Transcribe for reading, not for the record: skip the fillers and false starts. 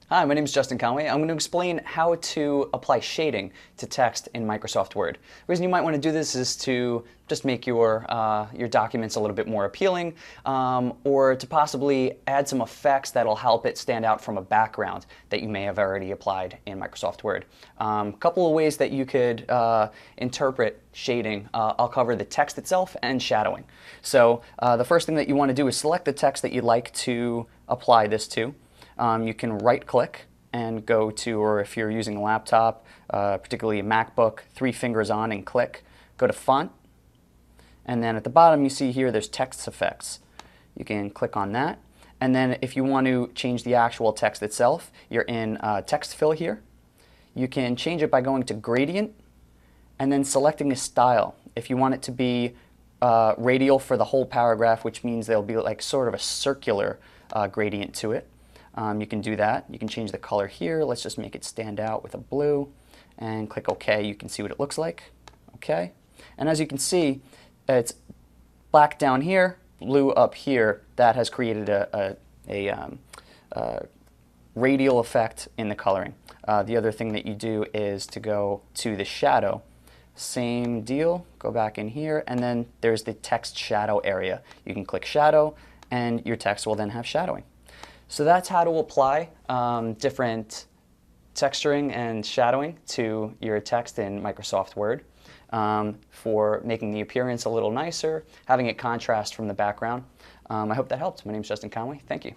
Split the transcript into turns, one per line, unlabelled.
Hi, my name is Justin Conway. I'm going to explain how to apply shading to text in Microsoft Word. The reason you might want to do this is to just make your documents a little bit more appealing, or to possibly add some effects that'll help it stand out from a background that you may have already applied in Microsoft Word. A couple of ways that you could interpret shading. I'll cover the text itself and shadowing. So the first thing that you want to do is select the text that you'd like to apply this to. You can right-click and go to, or if you're using a laptop, particularly a MacBook, 3 fingers on and click. Go to Font, and then at the bottom you see here there's Text Effects. You can click on that, and then if you want to change the actual text itself, you're in Text Fill here. You can change it by going to Gradient, and then selecting a style. If you want it to be radial for the whole paragraph, which means there'll be like sort of a circular gradient to it. You can do that. You can change the color here. Let's just make it stand out with a blue and click OK. You can see what it looks like. OK. And as you can see, it's black down here, blue up here. That has created a radial effect in the coloring. The other thing that you do is to go to the shadow. Same deal. Go back in here, and then there's the text shadow area. You can click shadow, and your text will then have shadowing. So that's how to apply different texturing and shadowing to your text in Microsoft Word for making the appearance a little nicer, having it contrast from the background. I hope that helped. My name is Justin Conway. Thank you.